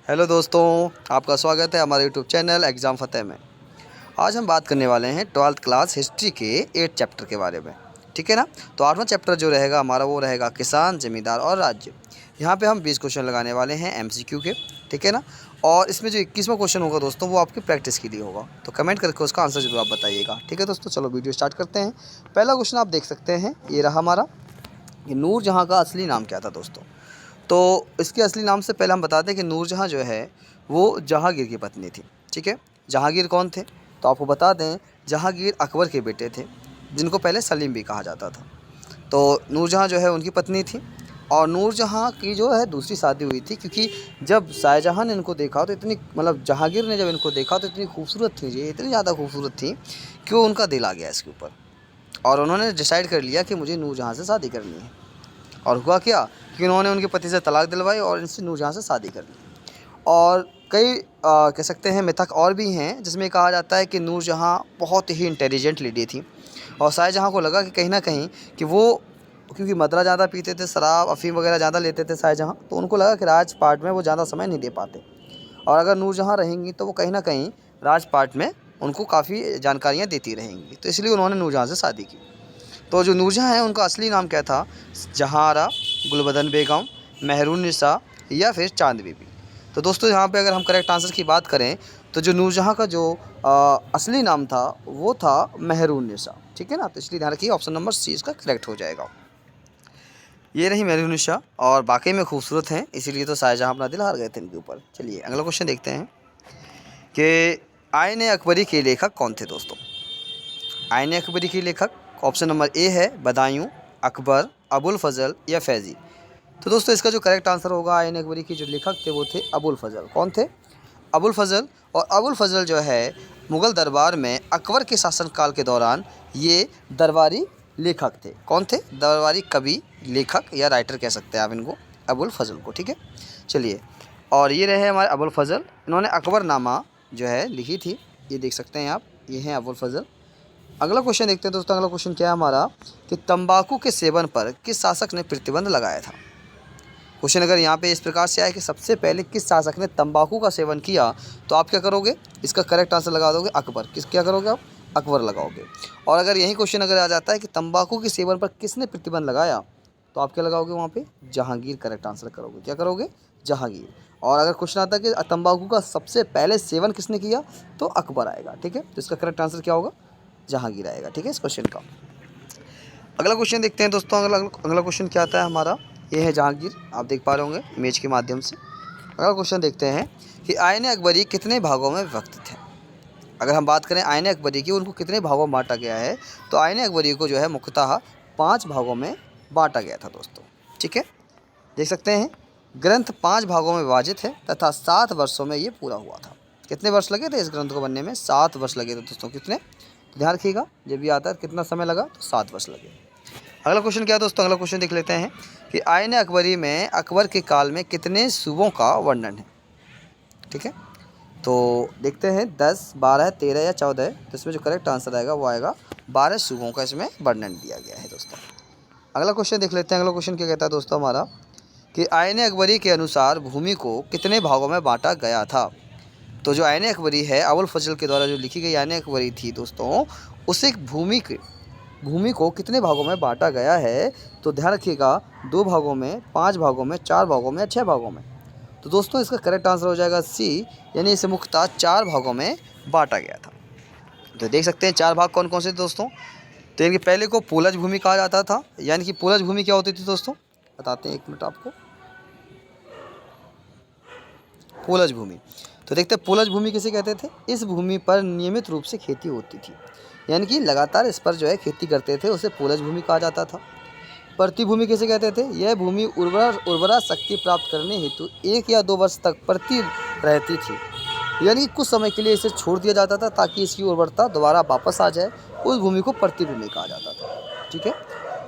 Hello दोस्तों, आपका स्वागत है हमारे यूट्यूब चैनल एग्ज़ाम फ़तेह में। आज हम बात करने वाले हैं 12th क्लास हिस्ट्री के 8 चैप्टर के बारे में। ठीक है ना। तो 8वां चैप्टर जो रहेगा हमारा वो रहेगा किसान, ज़मींदार और राज्य। यहाँ पे हम 20 क्वेश्चन लगाने वाले हैं एमसीक्यू के। ठीक है ना। और इसमें जो 21वां क्वेश्चन होगा दोस्तों वो आपकी प्रैक्टिस के लिए होगा, तो कमेंट करके उसका आंसर जरूर आप बताइएगा। ठीक है दोस्तों, चलो वीडियो स्टार्ट करते हैं। पहला क्वेश्चन आप देख सकते हैं, ये रहा हमारा। ये नूरजहाँ का असली नाम क्या था दोस्तों? तो इसके असली नाम से पहले हम बता दें कि नूरजहाँ जो है वो जहाँगीर की पत्नी थी। ठीक है। जहाँगीर कौन थे? तो आपको बता दें, जहाँगीर अकबर के बेटे थे, जिनको पहले सलीम भी कहा जाता था। तो नूरजहाँ जो है उनकी पत्नी थी। और नूरजहाँ की जो है दूसरी शादी हुई थी, क्योंकि जब शाहजहाँ ने इनको देखा तो इतनी जहाँगीर ने जब इनको देखा तो इतनी खूबसूरत थी, ये इतनी ज़्यादा खूबसूरत थी कि उनका दिल आ गया इसके ऊपर, और उन्होंने डिसाइड कर लिया कि मुझे नूरजहाँ से शादी करनी है। और हुआ क्या कि उन्होंने उनके पति से तलाक दिलवाई और इनसे नूरजहाँ से शादी कर ली। और कई कह सकते हैं मिथक और भी हैं, जिसमें कहा जाता है कि नूरजहाँ बहुत ही इंटेलिजेंट लेडी थी, और शाहजहाँ को लगा कि कहीं ना कहीं कि वो, क्योंकि मदरा ज़्यादा पीते थे, शराब अफीम वगैरह ज़्यादा लेते थे शाहजहाँ, तो उनको लगा कि राजपाट में वो ज़्यादा समय नहीं दे पाते, और अगर नूरजहाँ रहेंगी तो वो कहीं ना कहीं राजपाट में उनको काफ़ी जानकारियाँ देती रहेंगी, तो इसलिए उन्होंने नूरजहाँ से शादी की। तो जो नूरजहाँ है उनका असली नाम क्या था? जहारा, गुलबदन बेगम, मेहरुन्निसा या फिर चांद बीबी। तो दोस्तों यहाँ पे अगर हम करेक्ट आंसर की बात करें तो जो नूरजहाँ का जो असली नाम था वो था मेहरुन्निसा। ठीक है ना। तो इसलिए ध्यान रखिए, ऑप्शन नंबर सी इसका करेक्ट हो जाएगा। ये रही मेहरुन्निसा, और वाकई में खूबसूरत हैं, इसीलिए तो शाहजहाँ अपना दिल हार गए थे इनके ऊपर। चलिए अगला क्वेश्चन देखते हैं कि आईन अकबरी के लेखक कौन थे दोस्तों? आईन अकबरी के लेखक ऑप्शन नंबर ए है बदायूं, अकबर, अबुल फजल या फैज़ी। तो दोस्तों इसका जो करेक्ट आंसर होगा, आईन अकबरी के जो लेखक थे वो थे अबुल फजल। कौन थे? अबुल फजल। और अबुल फजल जो है मुग़ल दरबार में अकबर के शासनकाल के दौरान ये दरबारी लेखक थे। कौन थे? दरबारी कवि, लेखक या राइटर कह सकते हैं आप इनको, अबुल फजल को। ठीक है। चलिए, और ये रहे हमारे अबुल फजल। इन्होंने अकबरनामा जो है लिखी थी, ये देख सकते हैं आप, ये हैं अबुल फजल। अगला क्वेश्चन देखते हैं दोस्तों। अगला क्वेश्चन क्या है हमारा कि तंबाकू के सेवन पर किस शासक ने प्रतिबंध लगाया था? क्वेश्चन अगर यहाँ पे इस प्रकार से आए कि सबसे पहले किस शासक ने तंबाकू का सेवन किया, तो आप क्या करोगे? इसका करेक्ट आंसर लगा दोगे अकबर। क्या करोगे आप? अकबर लगाओगे। और अगर यही क्वेश्चन अगर आ जाता है कि तंबाकू के सेवन पर किसने प्रतिबंध लगाया, तो आप क्या लगाओगे वहाँ पे? जहांगीर करेक्ट आंसर करोगे। क्या करोगे? जहांगीर। और अगर क्वेश्चन आता है कि तंबाकू का सबसे पहले सेवन किसने किया, तो अकबर आएगा। ठीक है। तो इसका करेक्ट आंसर क्या होगा? जहांगीर आएगा। ठीक है इस क्वेश्चन का। अगला क्वेश्चन देखते हैं दोस्तों। अगला क्वेश्चन क्या आता है हमारा, ये है जहांगीर, आप देख पा रहे होंगे इमेज के माध्यम से। अगला क्वेश्चन देखते हैं कि आईन अकबरी कितने भागों में विभक्त है? अगर हम बात करें आईन अकबरी की, उनको कितने भागों में बांटा गया है, तो आईन अकबरी को जो है मुख्यतः 5 भागों में बांटा गया था दोस्तों। ठीक है। देख सकते हैं ग्रंथ 5 भागों में विभाजित है तथा 7 वर्षों में ये पूरा हुआ था। कितने वर्ष लगे थे इस ग्रंथ को बनने में? 7 वर्ष लगे थे दोस्तों। कितने? ध्यान रखिएगा, जब भी आता है कितना समय लगा, तो 7 वर्ष लगे। अगला क्वेश्चन क्या है दोस्तों? अगला क्वेश्चन देख लेते हैं कि आईन अकबरी में अकबर के काल में कितने सूबों का वर्णन है? ठीक है। तो देखते हैं 10, 12, 13 या 14। तो इसमें जो करेक्ट आंसर आएगा वो आएगा 12 सूबों का इसमें वर्णन दिया गया है दोस्तों। अगला क्वेश्चन देख लेते हैं। अगला क्वेश्चन क्या कहता है दोस्तों हमारा कि आईन अकबरी के अनुसार भूमि को कितने भागों में बांटा गया था? तो जो आईन अकबरी है अबुल फजल के द्वारा जो लिखी गई आईन अकबरी थी दोस्तों, उसे भूमि को कितने भागों में बांटा गया है? तो ध्यान रखिएगा, 2 भागों में, 5 भागों में, 4 भागों में या 6 भागों में। तो दोस्तों इसका करेक्ट आंसर हो जाएगा सी, यानी इसे मुख्यतः 4 भागों में बांटा गया था। तो देख सकते हैं 4 भाग कौन कौन से दोस्तों। तो इनके पहले को पूलज भूमि कहा जाता था, यानी कि पूलज भूमि क्या होती थी दोस्तों, बताते हैं 1 मिनट आपको। पूलज भूमि, तो देखते हैं पूलज भूमि किसे कहते थे। इस भूमि पर नियमित रूप से खेती होती थी, यानी कि लगातार इस पर जो है खेती करते थे, उसे पूलज भूमि कहा जाता था। प्रति भूमि किसे कहते थे? यह भूमि उर्वरा शक्ति प्राप्त करने हेतु 1 या 2 वर्ष तक प्रति रहती थी, यानी कि कुछ समय के लिए इसे छोड़ दिया जाता था ताकि इसकी उर्वरता दोबारा वापस आ जाए। उस भूमि को प्रति भूमि कहा जाता था। ठीक है।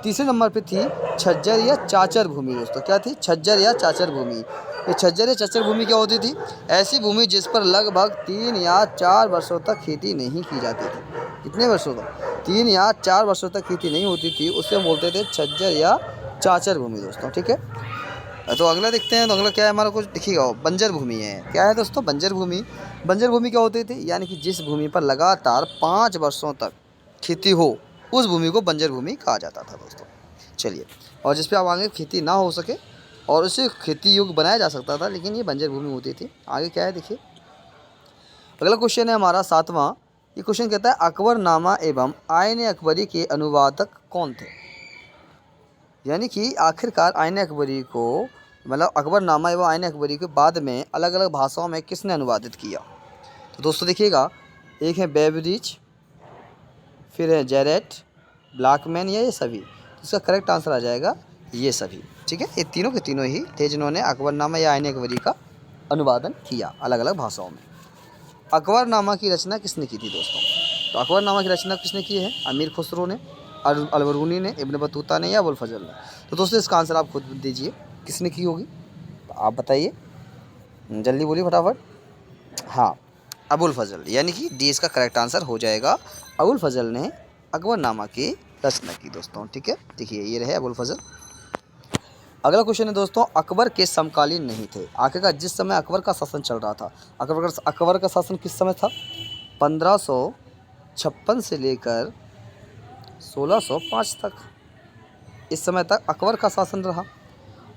तीसरे नंबर पे थी छज्जर या चाचर भूमि दोस्तों। क्या थी? छज्जर या चाचर भूमि। ये छज्जर या चाचर भूमि क्या होती थी? ऐसी भूमि जिस पर लगभग 3 या 4 वर्षों तक खेती नहीं की जाती थी। कितने वर्षों तक? 3 या 4 वर्षों तक खेती नहीं होती थी, उसे बोलते थे छज्जर या चाचर भूमि दोस्तों। ठीक है। तो अगला देखते हैं। तो अगला क्या है हमारा, कुछ देखिएगा, बंजर भूमि है। क्या है दोस्तों, बंजर भूमि। बंजर भूमि क्या होती थी, यानी कि जिस भूमि पर लगातार 5 वर्षों तक खेती हो, उस भूमि को बंजर भूमि कहा जाता था दोस्तों। चलिए, और जिस पे अब आगे खेती ना हो सके और उसे खेती योग्य बनाया जा सकता था, लेकिन ये बंजर भूमि होती थी। आगे क्या है देखिए, अगला क्वेश्चन है हमारा 7वां। ये क्वेश्चन कहता है अकबरनामा एवं आयन अकबरी के अनुवादक कौन थे। यानी कि आखिरकार आयन अकबरी को, मतलब अकबरनामा एवं आयन अकबरी के बाद में अलग अलग भाषाओं में किसने अनुवादित किया। तो दोस्तों देखिएगा, एक है बेबरिज, फिर है जेरेट, ब्लैकमैन, या ये सभी। तो इसका करेक्ट आंसर आ जाएगा ये सभी। ठीक है, ये तीनों के तीनों ही थे जिन्होंने अकबरनामा या आयन अकबरी का अनुवादन किया अलग अलग भाषाओं में। अकबरनामा की रचना किसने की थी दोस्तों। तो अकबरनामा की रचना किसने की है, अमीर खुसरो ने, अलबरूनी ने, इब्न बतूता ने, या अबुल फजल ने। तो दोस्तों इसका आंसर आप खुद दीजिए, किसने की होगी, तो आप बताइए, जल्दी बोलिए फटाफट। हाँ, अबुल फजल, यानी कि डी इसका करेक्ट आंसर हो जाएगा। अबुल फजल ने अकबरनामा की रचना की दोस्तों। ठीक है, देखिए ये रहे अबुल फजल। अगला क्वेश्चन है दोस्तों, अकबर के समकालीन नहीं थे। आखिरकार जिस समय अकबर का शासन चल रहा था, अकबर का शासन किस समय था, 1556 से लेकर 1605 तक, इस समय तक अकबर का शासन रहा।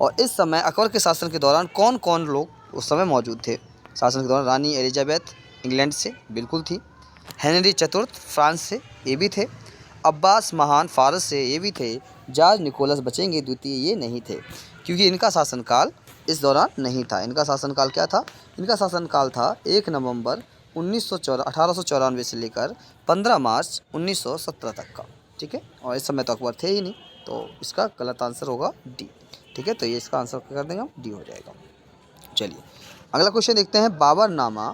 और इस समय अकबर के शासन के दौरान कौन कौन लोग उस समय मौजूद थे। शासन के दौरान रानी एलिजाबेथ इंग्लैंड से बिल्कुल थी, हेनरी चतुर्थ फ्रांस से, ये भी थे, अब्बास महान फ़ारस से, ये भी थे, जॉर्ज निकोलस बचेंगे द्वितीय, ये नहीं थे, क्योंकि इनका शासनकाल इस दौरान नहीं था। इनका शासनकाल क्या था, इनका शासनकाल था 1 नवंबर 1894 से लेकर 15 मार्च 1917 तक का। ठीक है, और इस समय तो अकबर थे ही नहीं, तो इसका गलत आंसर होगा डी। ठीक है, तो ये इसका आंसर कर देंगे हम, डी हो जाएगा। चलिए, अगला क्वेश्चन देखते हैं, बाबरनामा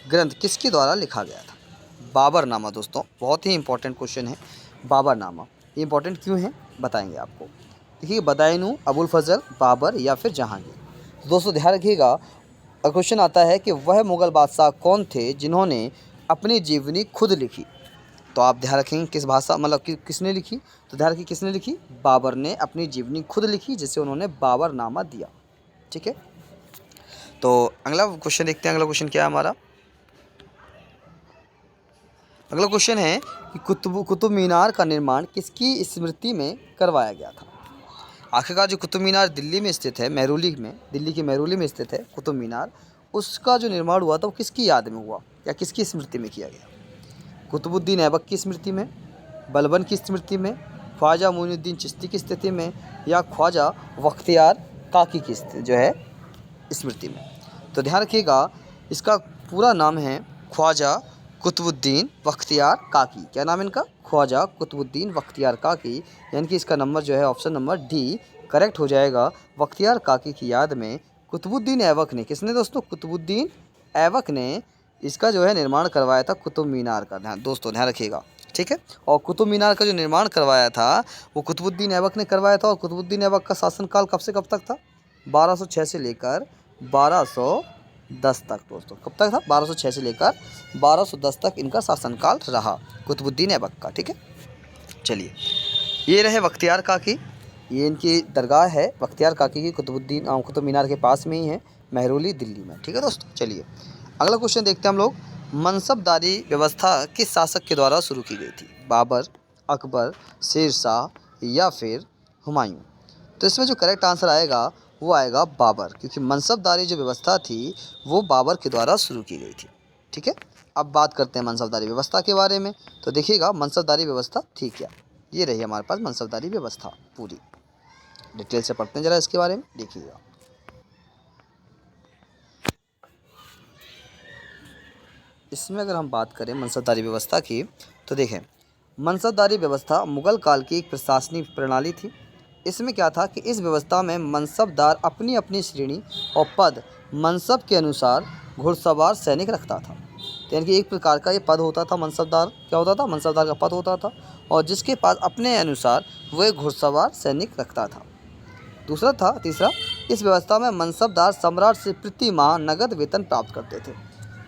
ग्रंथ किसके द्वारा लिखा गया था। बाबरनामा दोस्तों बहुत ही इंपॉर्टेंट क्वेश्चन है। बाबरनामा ये इंपॉर्टेंट क्यों है बताएंगे आपको। देखिए, बदायूं, अबुल फजल, बाबर, या फिर जहांगीर। तो दोस्तों ध्यान रखिएगा, क्वेश्चन आता है कि वह मुग़ल बादशाह कौन थे जिन्होंने अपनी जीवनी खुद लिखी। तो आप ध्यान रखेंगे किस भाषा, मतलब किसने लिखी। तो ध्यान रखिए किसने लिखी, बाबर ने अपनी जीवनी खुद लिखी, जिसे उन्होंने बाबरनामा दिया। ठीक है, तो अगला क्वेश्चन देखते हैं। अगला क्वेश्चन क्या है हमारा, अगला क्वेश्चन है कि कुतुब मीनार का निर्माण किसकी स्मृति में करवाया गया था। आखिरकार जो कुतुब मीनार दिल्ली में स्थित है, मेहरौली में, दिल्ली के मेहरौली में स्थित है कुतुब मीनार, उसका जो निर्माण हुआ था वो किसकी याद में हुआ या किसकी स्मृति में किया गया। कुतुबुद्दीन ऐबक की स्मृति में, बलबन की स्मृति में, ख्वाजा मोइनुद्दीन चिश्ती की स्थिति में, या ख्वाजा बख्तियार काकी की जो है स्मृति में। तो ध्यान रखिएगा, इसका पूरा नाम है ख्वाजा कुतुबुद्दीन बख्तियार काकी। क्या नाम है इनका, ख्वाजा कुतुबुद्दीन बख्तियार काकी, यानी कि इसका नंबर जो है ऑप्शन नंबर डी करेक्ट हो जाएगा। बख्तियार काकी की याद में कुतुबुद्दीन ऐबक ने, किसने दोस्तों, कुतुबुद्दीन ऐबक ने इसका जो है निर्माण करवाया था, कुतुब मीनार का। ध्यान रखिएगा। ठीक है, और कुतुब मीनार का जो निर्माण करवाया था वो कुतुबुद्दीन ऐबक ने करवाया था। और कुतुबुद्दीन ऐबक का शासनकाल कब से कब तक था, 1206 से लेकर 1210 तक दोस्तों। कब तक था, 1206 से लेकर 1210 तक इनका शासनकाल रहा कुतुबुद्दीन ऐबक का। ठीक है, चलिए, ये रहे बख्तियार काकी, ये इनकी दरगाह है बख्तियार काकी की, कुतुब मीनार के पास में ही है, मेहरौली दिल्ली में। ठीक है दोस्तों, चलिए अगला क्वेश्चन देखते हैं हम लोग, मनसबदारी व्यवस्था किस शासक के द्वारा शुरू की गई थी, बाबर, अकबर, शेर शाह, या फिर हुमायूं। तो इसमें जो करेक्ट आंसर आएगा वो आएगा बाबर, क्योंकि मनसबदारी जो व्यवस्था थी वो बाबर के द्वारा शुरू की गई थी। ठीक है, अब बात करते हैं मनसबदारी व्यवस्था के बारे में। तो देखिएगा मनसबदारी व्यवस्था थी क्या, ये रही हमारे पास मनसबदारी व्यवस्था, पूरी डिटेल से पढ़ते हैं जरा इसके बारे में। देखिएगा, इसमें अगर हम बात करें मनसबदारी व्यवस्था की, तो देखें, मनसबदारी व्यवस्था मुग़ल काल की एक प्रशासनिक प्रणाली थी। इसमें क्या था कि इस व्यवस्था में मनसबदार अपनी अपनी श्रेणी और पद मनसब के अनुसार घुड़सवार सैनिक रखता था। तो यानी कि एक प्रकार का ये पद होता था, मनसबदार क्या होता था, मनसबदार का पद होता था, और जिसके पास अपने अनुसार वह घुड़सवार सैनिक रखता था। तीसरा, इस व्यवस्था में मनसबदार सम्राट से प्रति माह नगद वेतन प्राप्त करते थे।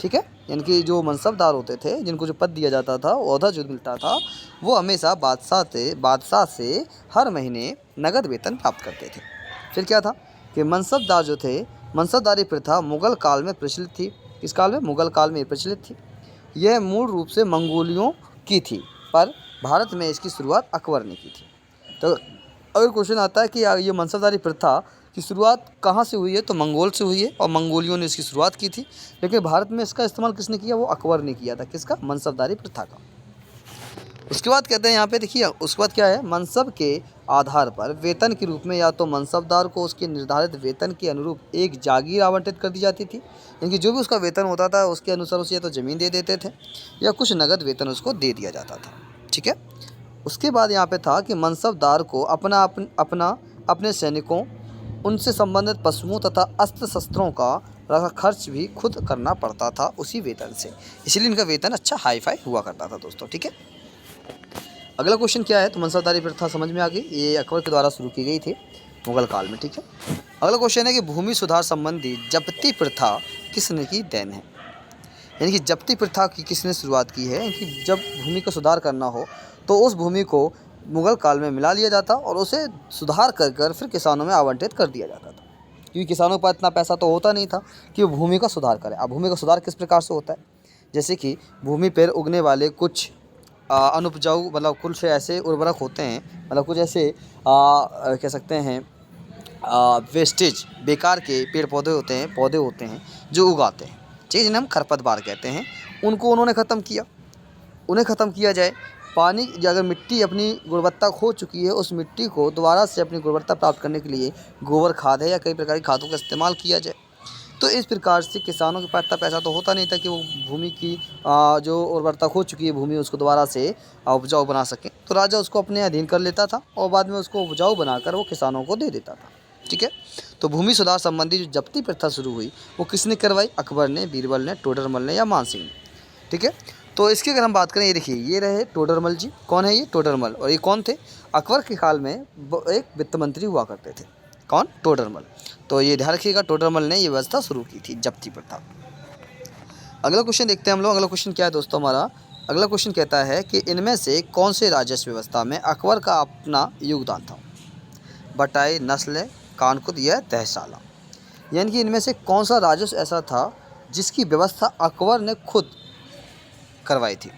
ठीक है, यानी कि जो मनसबदार होते थे, जिनको जो पद दिया जाता था, ओहदा जो मिलता था, वो हमेशा बादशाह से हर महीने नगद वेतन प्राप्त करते थे। फिर क्या था, कि मनसबदार जो थे, मनसबदारी प्रथा मुग़ल काल में प्रचलित थी। किस काल में? मुग़ल काल में प्रचलित थी। यह मूल रूप से मंगोलियों की थी, पर भारत में इसकी शुरुआत अकबर ने की थी। तो अगर क्वेश्चन आता है कि ये मनसबदारी प्रथा की शुरुआत कहाँ से हुई है, तो मंगोल से हुई है और मंगोलियों ने इसकी शुरुआत की थी। लेकिन भारत में इसका इस्तेमाल किसने किया? वो अकबर ने किया था। किसका? मनसबदारी प्रथा का। उसके बाद कहते हैं यहाँ पे देखिए, उसके बाद क्या है, मनसब के आधार पर वेतन के रूप में या तो मनसबदार को उसके निर्धारित वेतन के अनुरूप एक जागीर आवंटित कर दी जाती थी, यानी कि जो भी उसका वेतन होता था उसके अनुसार उसे या तो ज़मीन दे देते थे या कुछ नगद वेतन उसको दे दिया जाता था। ठीक है। उसके बाद यहाँ पे था कि मनसबदार को अपने सैनिकों, उनसे संबंधित पशुओं तथा अस्त्र शस्त्रों का खर्च भी खुद करना पड़ता था उसी वेतन से, इसलिए इनका वेतन अच्छा हाई फाई हुआ करता था दोस्तों। ठीक है। अगला क्वेश्चन क्या है, तो मनसबदारी प्रथा समझ में आ गई, ये अकबर के द्वारा शुरू की गई थी मुग़ल काल में। ठीक है। अगला क्वेश्चन है कि भूमि सुधार संबंधी जब्ती प्रथा किसने की देन है, यानी कि जब्ती प्रथा की किसने शुरुआत की है, कि जब भूमि का सुधार करना हो तो उस भूमि को मुग़ल काल में मिला लिया जाता और उसे सुधार कर फिर किसानों में आवंटित कर दिया जाता था, क्योंकि किसानों के पास इतना पैसा तो होता नहीं था कि वो भूमि का सुधार करें। अब भूमि का सुधार किस प्रकार से होता है, जैसे कि भूमि पर उगने वाले कुछ अनुपजाऊ, मतलब कुछ ऐसे उर्वरक होते हैं, मतलब कुछ ऐसे कह सकते हैं वेस्टेज, बेकार के पेड़ पौधे होते हैं जो उगाते हैं, ठीक है, जिन्हें हम खरपतवार कहते हैं, उनको उन्होंने ख़त्म किया। उन्हें ख़त्म किया जाए। पानी, अगर मिट्टी अपनी गुणवत्ता खो चुकी है, उस मिट्टी को दोबारा से अपनी गुणवत्ता प्राप्त करने के लिए गोबर खाद है या कई प्रकार की खादों का इस्तेमाल किया जाए। तो इस प्रकार से किसानों के पास इतना पैसा तो होता नहीं था कि वो भूमि की जो उर्वरता खो चुकी है भूमि, उसको दोबारा से उपजाऊ बना सकें। तो राजा उसको अपने अधीन कर लेता था और बाद में उसको उपजाऊ बनाकर वो किसानों को दे देता था। ठीक है। तो भूमि सुधार संबंधी जो जब्ती प्रथा शुरू हुई वो किसने करवाई? अकबर ने, बीरबल ने, टोडरमल ने या मानसिंह ने। ठीक है। तो इसकी अगर हम बात करें, ये देखिए, ये रहे टोडरमल जी। कौन है ये? टोडरमल। और ये कौन थे? अकबर के काल में एक वित्त मंत्री हुआ करते थे। कौन? टोडरमल। तो ये ध्यान रखिएगा, टोडरमल ने ये व्यवस्था शुरू की थी, जब्ती प्रथा। अगला क्वेश्चन देखते हैं हम लोग। अगला क्वेश्चन क्या है दोस्तों हमारा? अगला क्वेश्चन कहता है कि इनमें से कौन से राजस्व व्यवस्था में अकबर का अपना योगदान था? बटाई, नस्ल, कानकुद या तहसाला, यानी कि इनमें से कौन सा राजस्व ऐसा था जिसकी व्यवस्था अकबर ने खुद करवाई थी?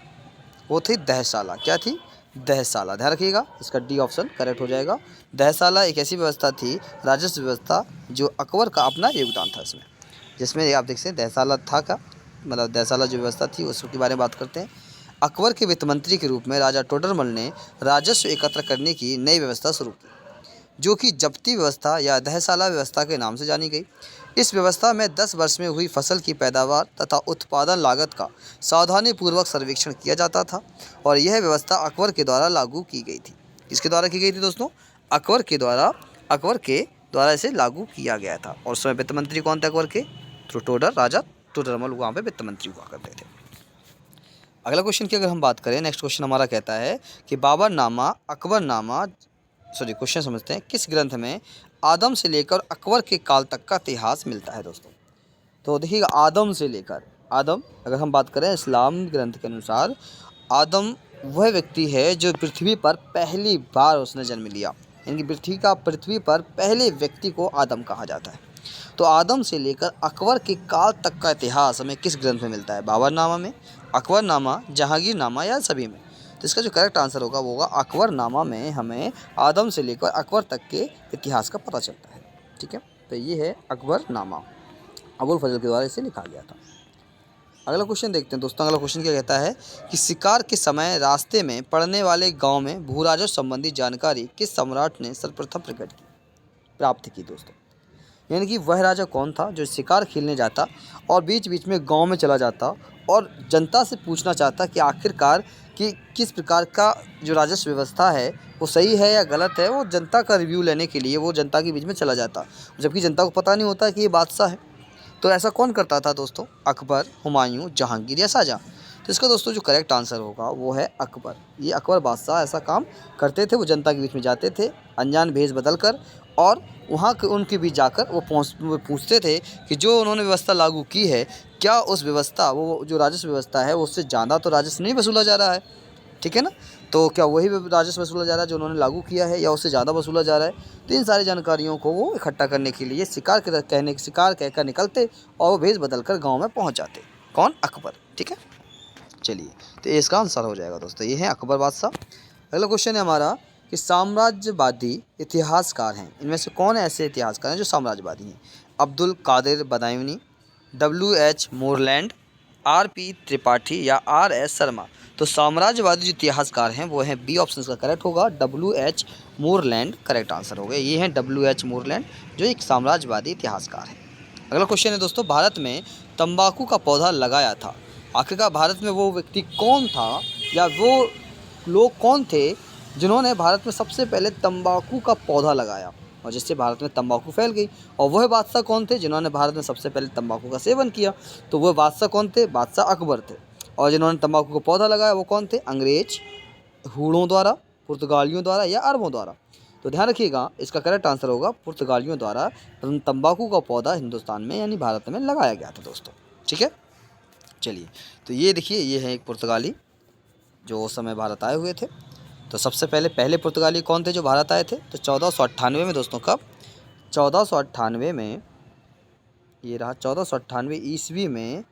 वो थी दहसाला। क्या थी? दहसाला। ध्यान रखिएगा, इसका डी ऑप्शन करेक्ट हो जाएगा। दहसाला एक ऐसी व्यवस्था थी, राजस्व व्यवस्था, जो अकबर का अपना योगदान था इसमें, जिसमें आप देख सकते हैं दहसाला था का मतलब दहसाला जो व्यवस्था थी उसके बारे में बात करते हैं। अकबर के वित्त मंत्री के रूप में राजा टोडरमल ने राजस्व एकत्र करने की नई व्यवस्था शुरू की, जो कि जब्ती व्यवस्था या दहसाला व्यवस्था के नाम से जानी गई। इस व्यवस्था में 10 वर्ष में हुई फसल की पैदावार तथा उत्पादन लागत का सावधानीपूर्वक सर्वेक्षण किया जाता था और यह व्यवस्था अकबर के द्वारा लागू की गई थी। किसके द्वारा की गई थी दोस्तों? अकबर के द्वारा इसे लागू किया गया था। और उसमें वित्त मंत्री कौन थे अकबर के? तो राजा टोडरमल वहाँ पे वित्त मंत्री हुआ करते थे। अगला क्वेश्चन की अगर हम बात करें, नेक्स्ट क्वेश्चन हमारा कहता है कि क्वेश्चन समझते हैं, किस ग्रंथ में आदम से लेकर अकबर के काल तक का इतिहास मिलता है दोस्तों? तो देखिएगा, आदम अगर हम बात करें इस्लाम ग्रंथ के अनुसार, आदम वह व्यक्ति है जो पृथ्वी पर पहली बार उसने जन्म लिया, यानी कि पृथ्वी पर पहले व्यक्ति को आदम कहा जाता है। तो आदम से लेकर अकबर के काल तक का इतिहास हमें किस ग्रंथ में मिलता है? बाबरनामा में, अकबरनामा, जहांगीरनामा या सभी में? तो इसका जो करेक्ट आंसर होगा वो होगा अकबरनामा में हमें आदम से लेकर अकबर तक के इतिहास का पता चलता है। ठीक है। तो ये है अकबरनामा, अबुल फजल के द्वारा इसे लिखा गया था। अगला क्वेश्चन देखते हैं दोस्तों। अगला क्वेश्चन क्या कहता है कि शिकार के समय रास्ते में पड़ने वाले गांव में भू राजस्व संबंधी जानकारी किस सम्राट ने सर्वप्रथम प्राप्त की दोस्तों? यानी कि वह राजा कौन था जो शिकार खेलने जाता और बीच बीच में गांव में चला जाता और जनता से पूछना चाहता कि आखिरकार कि किस प्रकार का जो राजस्व व्यवस्था है वो सही है या गलत है। वो जनता का रिव्यू लेने के लिए वो जनता के बीच में चला जाता, जबकि जनता को पता नहीं होता कि ये बादशाह है। तो ऐसा कौन करता था दोस्तों? अकबर, हुमायूं, जहांगीर या शाहजहाँ? तो इसका दोस्तों जो करेक्ट आंसर होगा वो है अकबर। ये अकबर बादशाह ऐसा काम करते थे, वो जनता के बीच में जाते थे अनजान भेष बदल कर और वहाँ के उनके बीच जाकर वो पूछते थे कि जो उन्होंने व्यवस्था लागू की है, क्या उस व्यवस्था, वो जो राजस्व व्यवस्था है, उससे ज़्यादा तो राजस्व नहीं वसूला जा रहा है। ठीक है ना? तो क्या वही राजस्व वसूला जा रहा है जो उन्होंने लागू किया है या उससे ज़्यादा वसूला जा रहा है। तो इन सारी जानकारियों को वो इकट्ठा करने के लिए शिकार कहकर निकलते और वो भेष बदल कर गाँव में पहुँच जाते। कौन? अकबर। ठीक है, चलिए, तो ये इसका आंसर हो जाएगा दोस्तों, ये है अकबर बादशाह। अगला क्वेश्चन है हमारा कि साम्राज्यवादी इतिहासकार हैं, इनमें से कौन ऐसे इतिहासकार हैं जो साम्राज्यवादी हैं? Abdul Qadir Badayuni, WH Moreland, RP Tripathi या RS शर्मा। तो साम्राज्यवादी जो इतिहासकार हैं वो हैं बी ऑप्शन का करेक्ट होगा, WH मोरलैंड करेक्ट आंसर हो गया। ये हैं WH मोरलैंड जो एक साम्राज्यवादी इतिहासकार है। अगला क्वेश्चन है दोस्तों, भारत में तंबाकू का पौधा लगाया था, आखिरकार भारत में वो व्यक्ति कौन था या वो लोग कौन थे जिन्होंने भारत में सबसे पहले तंबाकू का पौधा लगाया और जिससे भारत में तंबाकू फैल गई। और वह बादशाह कौन थे जिन्होंने भारत में सबसे पहले तंबाकू का सेवन किया? तो वह बादशाह कौन थे? बादशाह अकबर थे। और जिन्होंने तंबाकू का पौधा लगाया वो कौन थे? अंग्रेज, हूणों द्वारा, पुर्तगालियों द्वारा या अरबों द्वारा। तो ध्यान रखिएगा, इसका करेक्ट आंसर होगा पुर्तगालियों द्वारा तंबाकू का पौधा हिंदुस्तान में यानी भारत में लगाया गया था दोस्तों। ठीक है, चलिए, तो ये देखिए, ये है एक पुर्तगाली जो उस समय भारत आए हुए थे। तो सबसे पहले पुर्तगाली कौन थे जो भारत आए थे? तो 1498 में दोस्तों। कब? 1498 में, ये रहा 1498 ईस्वी में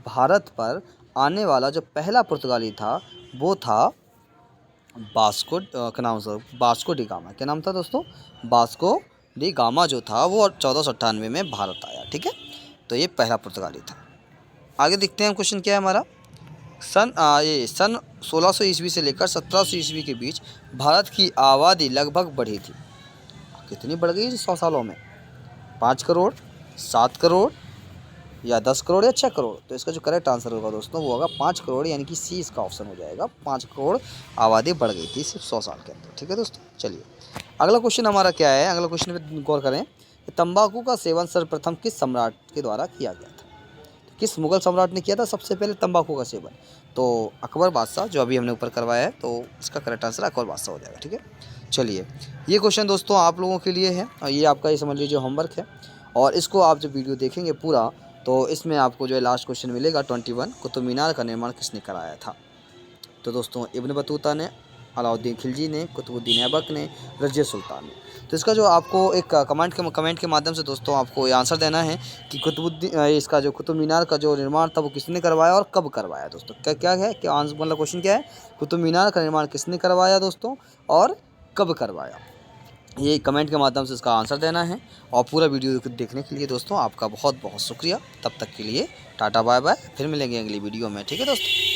भारत पर आने वाला जो पहला पुर्तगाली था वो था बास्को डी गामा। क्या नाम था दोस्तों? बास्को डी गामा जो था वो 1498 में भारत आया। ठीक है, तो ये पहला पुर्तगाली था। आगे देखते हैं क्वेश्चन क्या है हमारा। सन 1600 ईस्वी से लेकर 1700 ईस्वी के बीच भारत की आबादी लगभग बढ़ी थी। कितनी बढ़ गई 100 सालों में? 5 करोड़, 7 करोड़ या 10 करोड़ या 6 करोड़? तो इसका जो करेक्ट आंसर होगा दोस्तों वो होगा 5 करोड़, यानी कि सी इसका ऑप्शन हो जाएगा। 5 करोड़ आबादी बढ़ गई थी सिर्फ 100 साल के अंदर। ठीक है दोस्तों, चलिए अगला क्वेश्चन हमारा क्या है। अगला क्वेश्चन पे गौर करें कि तंबाकू का सेवन सर्वप्रथम किस सम्राट के द्वारा किया गया था? किस मुगल सम्राट ने किया था सबसे पहले तंबाकू का सेवन? तो अकबर बादशाह, जो अभी हमने ऊपर करवाया है, तो इसका करेक्ट आंसर अकबर बादशाह हो जाएगा। ठीक है, चलिए, ये क्वेश्चन दोस्तों आप लोगों के लिए है और ये आपका ये समझ लीजिए होमवर्क है। और इसको आप जब वीडियो देखेंगे पूरा तो इसमें आपको जो है लास्ट क्वेश्चन मिलेगा 21, कुतुब मीनार का निर्माण किसने कराया था? तो दोस्तों इब्न बतूता ने, अलाउद्दीन खिलजी ने, कुतुबुद्दीन ऐबक ने, रज़िया सुल्तान ने। तो इसका जो आपको एक कमेंट के माध्यम से दोस्तों आपको ये आंसर देना है कि इसका जो कुतुब मीनार का जो निर्माण था वो किसने करवाया और कब करवाया दोस्तों। क्या है, क्या आंसर मतलब क्वेश्चन क्या है? कुतुब मीनार का निर्माण किसने करवाया दोस्तों और कब करवाया? ये कमेंट के माध्यम से इसका आंसर देना है। और पूरा वीडियो देखने के लिए दोस्तों आपका बहुत बहुत शुक्रिया। तब तक के लिए टाटा बाय बाय, फिर मिलेंगे अगली वीडियो में। ठीक है दोस्तों।